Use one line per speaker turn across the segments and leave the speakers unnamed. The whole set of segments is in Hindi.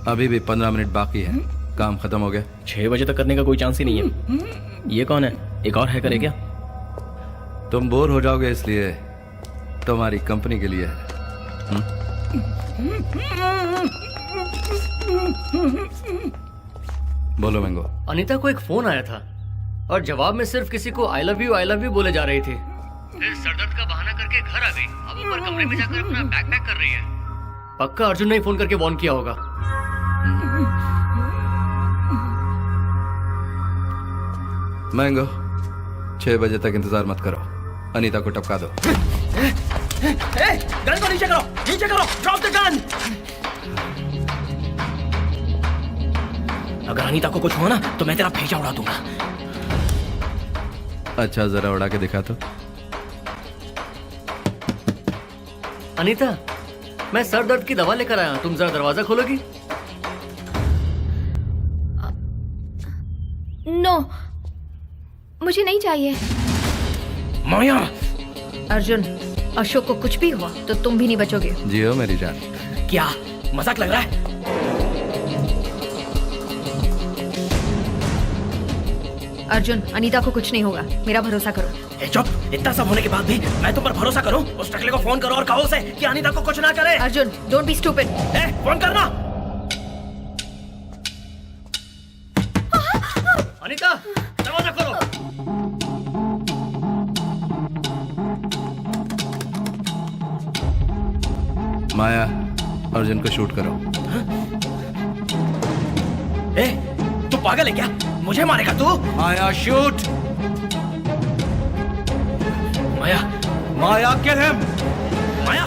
अभी भी 15 मिनट बाकी है, काम खत्म हो गया।
6 बजे तक करने का कोई चांस ही नहीं है। ये कौन है? एक और हैकर है क्या?
तुम बोर हो जाओगे इसलिए तुम्हारी कंपनी के लिए है। बोलो मैंगो।
अनीता को एक फोन आया था और जवाब में सिर्फ किसी को आई लव यू बोले जा रही थी। फिर सरदर्द का बहाना करके घर आ गई। अब ऊपर कमरे में जाकर अपना बैग पैक कर रही है। पक्का अर्जुन ने ही फोन करके वार्न किया होगा।
मैंगो 6 बजे तक इंतजार मत करो, अनीता को टपका दो।
गन को नीचे करो, ड्रॉप द गन। अगर अनीता को कुछ हुआ ना तो मैं तेरा भेजा उड़ा दूंगा।
अच्छा जरा उड़ा के दिखा तो।
अनीता, मैं सर दर्द की दवा लेकर आया, तुम जरा दरवाजा खोलोगी?
नो, मुझे नहीं चाहिए।
माया!
अर्जुन, अशोक को कुछ भी हुआ तो तुम भी नहीं बचोगे।
जियो मेरी जान।
क्या मजाक लग रहा है?
अर्जुन, अनीता को कुछ नहीं होगा, मेरा भरोसा करो।
ए चुप! इतना सब होने के बाद भी मैं तुम पर भरोसा करूं? उस टकले को फोन करो और कहो उसे कि अनीता को कुछ ना करे।
Arjun, don't be stupid.
Phone करना।
अनीता, दरवाजा खोलो।
माया, अर्जुन को शूट करो।
ए, तू पागल है क्या? मुझे मारेगा तू?
Maya shoot.
Maya!
Maya kill him.
Maya!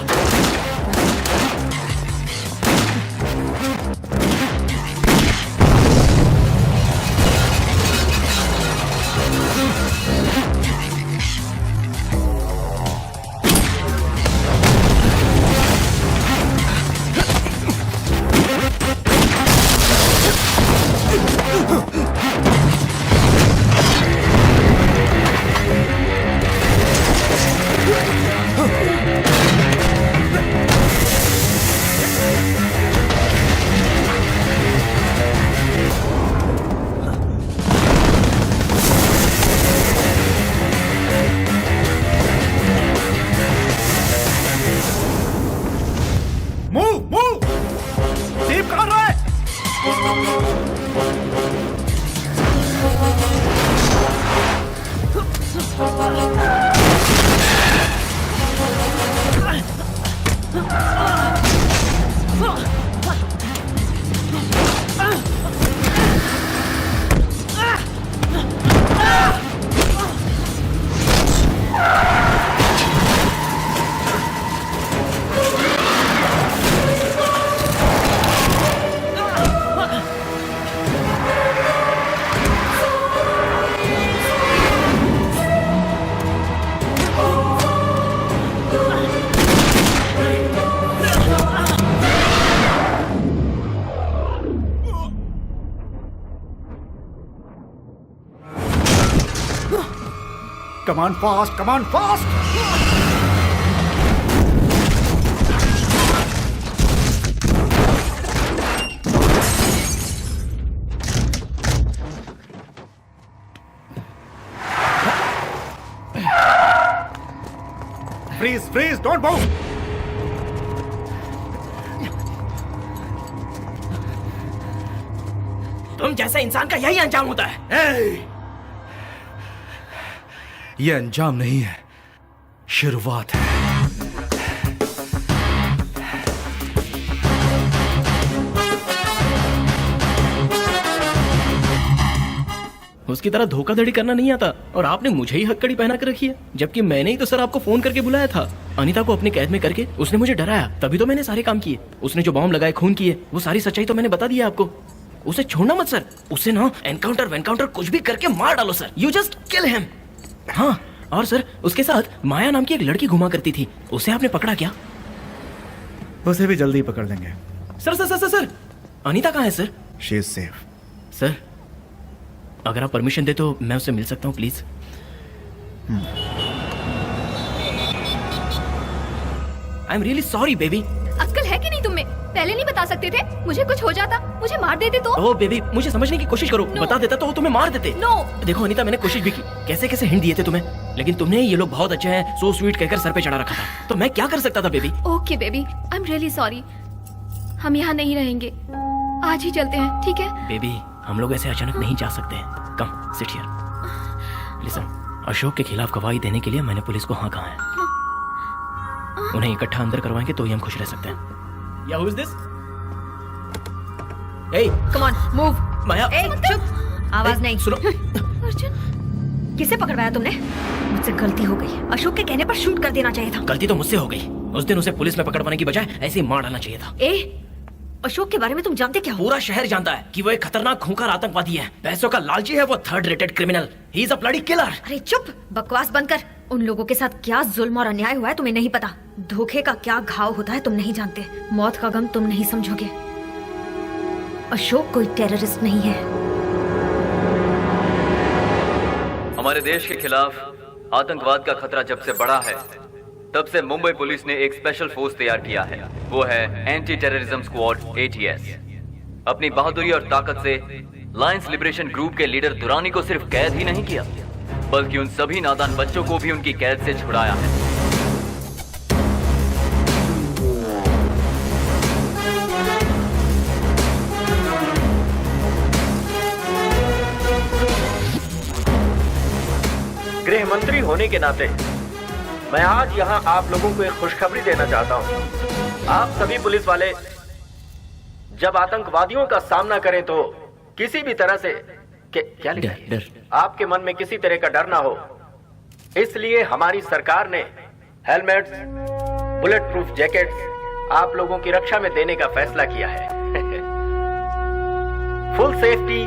Come on fast, come on fast! Freeze, don't move!
तुम जैसे इंसान का यही अंजाम होता है।
Hey! ये अंजाम नहीं है, शुरुआत है।
उसकी तरह धोखाधड़ी करना नहीं आता और आपने मुझे ही हथकड़ी पहना कर रखी है, जबकि मैंने ही तो सर आपको फोन करके बुलाया था। अनीता को अपनी कैद में करके उसने मुझे डराया, तभी तो मैंने सारे काम किए। उसने जो बॉम्ब लगाए, खून किए, वो सारी सच्चाई तो मैंने बता दी आपको। उसे छोड़ना मत सर, उसे ना एनकाउंटर कुछ भी करके मार डालो sir. You just kill him. हाँ, और सर उसके साथ माया नाम की एक लड़की घुमा करती थी, उसे आपने पकड़ा क्या?
उसे भी जल्दी पकड़ लेंगे।
Sir sir sir sir, Anita कहाँ है sir?
She is safe.
Sir अगर आप परमिशन दे तो मैं उससे मिल सकता हूँ please. I am really sorry baby.
अक्ल है कि नहीं बता सकते थे? मुझे कुछ हो जाता, मुझे मार देते तो?
ओ बेबी, मुझे समझने की कोशिश करो।
No.
बता देता तो वो तुम्हें मार देते।
No.
देखो अनीता, मैंने कोशिश भी की, कैसे कैसे हिंट दिए थे तुम्हें, लेकिन तुमने ये लोग बहुत अच्छे हैं, सो स्वीट कहकर सर पे चढ़ा रखा था। तो मैं क्या कर सकता था baby?
Okay baby, I am really sorry. हम यहाँ नहीं रहेंगे, आज ही चलते हैं, ठीक है?
बेबी, हम लोग ऐसे अचानक नहीं जा सकते हैं। Come sit here. Listen, Ashok के खिलाफ गवाही देने के लिए मैंने पुलिस को हाँ कहा है। उन्हें इकट्ठा अंदर करवाएंगे तो ही हम खुश रह सकते हैं। या हु इज दिस? ए,
कम ऑन, मूव।
माया,
ए, चुप, आवाज नहीं।
सुनो।
अर्जुन, किसे पकड़वाया तुमने? मुझसे गलती हो गई। अशोक के कहने पर शूट कर देना चाहिए था।
गलती तो मुझसे हो गई। उस दिन उसे पुलिस में पकड़वाने की बजाय ऐसे ही मार डालना चाहिए था।
ए, अशोक के बारे में तुम जानते क्या हो?
पूरा शहर जानता है कि वो एक खतरनाक खूंखार आतंकवादी है, पैसों का लालची है, वो third rated criminal. He is a bloody killer.
अरे चुप, बकवास बंद कर। उन लोगों के साथ क्या जुल्म और अन्याय हुआ है तुम्हें नहीं पता। धोखे का क्या घाव होता है तुम नहीं जानते। मौत का गम तुम नहीं समझोगे। अशोक कोई टेररिस्ट नहीं है।
हमारे देश के खिलाफ आतंकवाद का खतरा जब से बढ़ा है, तब से मुंबई पुलिस ने एक स्पेशल फोर्स तैयार किया है। वो है एंटी टेररिज्म स्क्वाड, ATS। अपनी बहादुरी और ताकत से लायंस लिबरेशन ग्रुप के लीडर दुरानी को सिर्फ कैद ही नहीं किया, बल्कि उन सभी नादान बच्चों को भी उनकी कैद से छुड़ाया है।
गृह मंत्री होने के नाते मैं आज यहाँ आप लोगों को एक खुशखबरी देना चाहता हूँ। आप सभी पुलिस वाले जब आतंकवादियों का सामना करें तो किसी भी तरह से क्या लिखा है?
डर।
आपके मन में किसी तरह का डर ना हो, इसलिए हमारी सरकार ने हेलमेट्स, बुलेट प्रूफ जैकेट्स आप लोगों की रक्षा में देने का फैसला किया है। Full safety,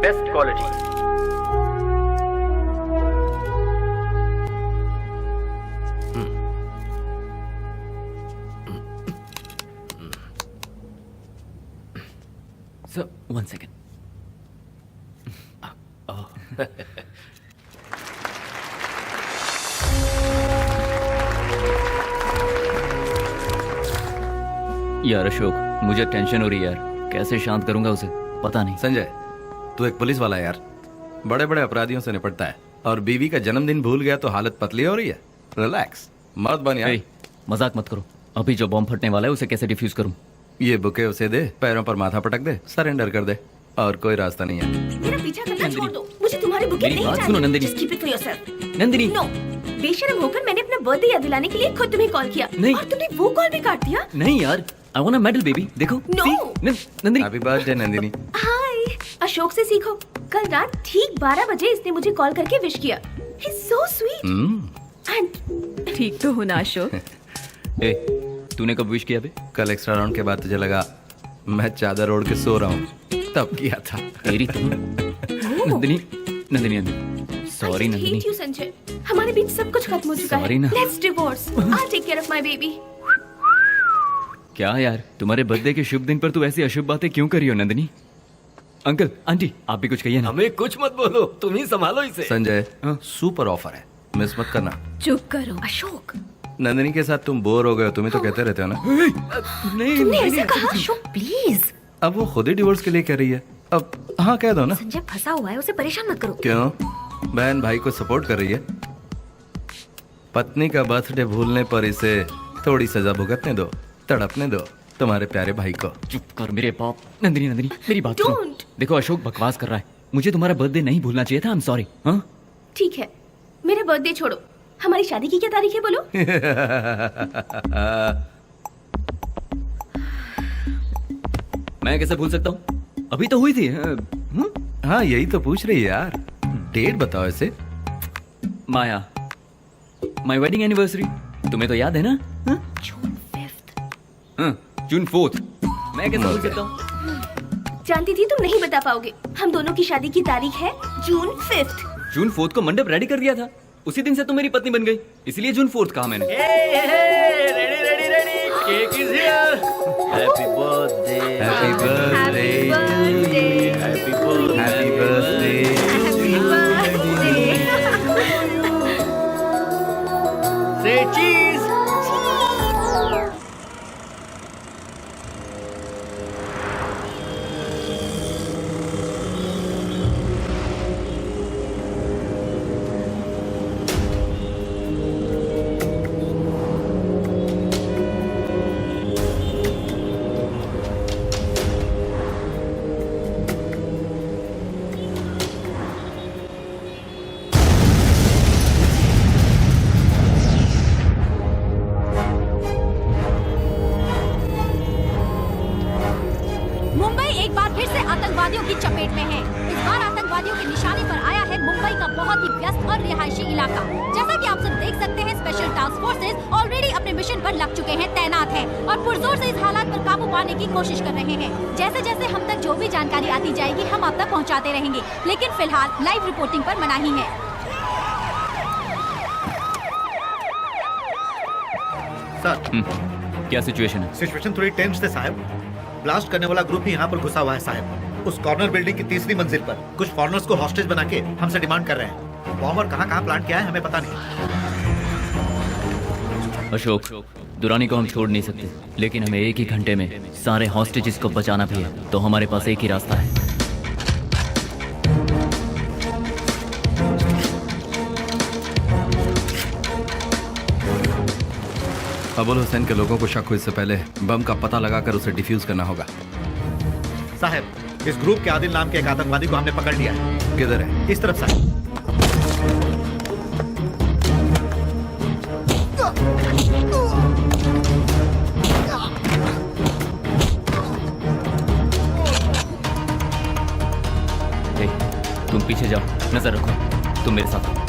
best quality.
So, 1 second. यार अशोक, मुझे टेंशन हो रही है यार। कैसे शांत करूंगा उसे, पता नहीं।
संजय, तू एक पुलिस वाला है यार, बड़े बड़े अपराधियों से निपटता है, और बीवी का जन्मदिन भूल गया तो हालत पतली हो रही है। रिलैक्स, मत बन यार।
ए, मजाक मत करो। अभी जो बॉम्ब फटने वाला है उसे कैसे डिफ्यूज करूं?
ये बुके उसे दे, पैरों पर माथा पटक दे, सरेंडर कर दे, और कोई रास्ता नहीं है।
मेरा पीछा करना छोड़ दो। मुझे तुम्हारे बुके
मेरी
नहीं
बात
चाहिए।
सुनो Nandini.
Just keep it for yourself.
Nandini,
no, बेशर्म होकर मैंने अपना बर्थडे याद दिलाने के लिए खुद तुम्हें कॉल किया,
नहीं।
और तुमने वो कॉल भी काट दिया।
नहीं यार, I want a medal baby. देखो
No.
See? Nandini,
happy birthday Nandini.
हाय, अशोक से सीखो। कल रात ठीक 12 बजे इसने मुझे कॉल करके विश किया। He's so sweet. And
ठीक तो हो ना अशोक?
ए, तूने कब विश किया बे?
कल एक्स्ट्रा राउंड के बाद तुझे लगा मैं चादर ओढ़ के सो रहा हूँ, तब किया था।
तेरी तो Nandini, Nandini, Nandini, sorry
I
Nandini.
hate you, Sanjay. हमारे बीच सब कुछ खत्म हो चुका है।
Sorry ना।
Let's divorce. I'll take care of my baby.
क्या यार, तुम्हारे बर्थडे के शुभ दिन पर तू ऐसी अशुभ बातें क्यों करी हो नंदिनी? अंकल, आंटी, आप भी कुछ कहिए ना।
हमें कुछ मत बोलो, तुम ही संभालो इसे।
संजय,
हाँ?
सुपर ऑफर है, मिस मत करना।
चुप करो।
अशोक,
नंदिनी के साथ तुम बोर हो गए हो, तुम्हें तो कहते रहते हो ना।
नहीं,
तुमने
नहीं,
ऐसे कहा? अशोक प्लीज।
अब वो खुद ही डिवोर्स के लिए कह रही है, अब हाँ कह दो ना।
संजय फंसा हुआ है, उसे परेशान मत करो।
क्यों? बहन भाई को सपोर्ट कर रही है। पत्नी का बर्थडे भूलने पर इसे थोड़ी सजा भुगतने दो, तड़पने दो तुम्हारे प्यारे भाई को।
चुप कर मेरे बाप। नंदिनी, नंदिनी, मेरी बात सुनो।
Don't.
देखो अशोक बकवास कर रहा है, मुझे तुम्हारा बर्थडे नहीं भूलना चाहिए था। I am sorry. हाँ,
ठीक है, मेरा बर्थडे छोड़ो। हमारी शादी की क्या तारीख है बोलो?
मैं कैसे भूल सकता हूँ? अभी तो हुई थी।
हाँ यही तो पूछ रही है यार, डेट बताओ इसे।
माया, माय वेडिंग एनिवर्सरी तुम्हें तो याद है ना?
जून 5th।
हाँ, जून 4th। मैं कैसे भूल सकता हूँ?
जानती थी तुम नहीं बता पाओगे। हम दोनों की शादी की तारीख है जून 5th।
जून 4th को मंडप रेडी कर दिया था, उसी दिन से तुम मेरी पत्नी बन गई, इसलिए जून 4th कहा मैंने।
Ready ready ready, cake is here. Happy birthday,
happy birthday,
happy birthday,
happy birthday.
से चीज।
रिहायशी इलाका। जैसा कि आप सब देख सकते हैं, स्पेशल टास्क फोर्सेस ऑलरेडी अपने मिशन पर लग चुके हैं, तैनात हैं और पुरजोर से इस हालात पर काबू पाने की कोशिश कर रहे हैं। जैसे जैसे हम तक जो भी जानकारी आती जाएगी हम आप तक पहुंचाते रहेंगे, लेकिन फिलहाल लाइव रिपोर्टिंग पर मनाही है।
सर,
क्या सिचुएशन है?
सिचुएशन थोड़ी टेंस है साहब। ब्लास्ट करने वाला ग्रुप ही यहाँ पर घुसा हुआ है साहब। उस कॉर्नर बिल्डिंग की 3री मंजिल पर कुछ फॉरेनर्स को हॉस्टेज बना के हमसे डिमांड कर रहे हैं। बॉम्बर कहाँ प्लांट किया है हमें पता नहीं।
अशोक, दुरानी को हम छोड़ नहीं सकते, लेकिन हमें एक ही घंटे में सारे हॉस्टेजेस को बचाना भी है। तो हमारे पास एक ही रास्ता है।
अबुल हुसैन के लोगों को शक हो इससे पहले बम का पता लगाकर उसे डिफ्यूज करना होगा।
साहब, इस ग्रुप के आदिल नाम के एक आतंकवादी को हमने पकड़ लिया है।
किधर है?
इस तरफ साहब।
तुम पीछे जाओ, नजर रखो। तुम मेरे साथ।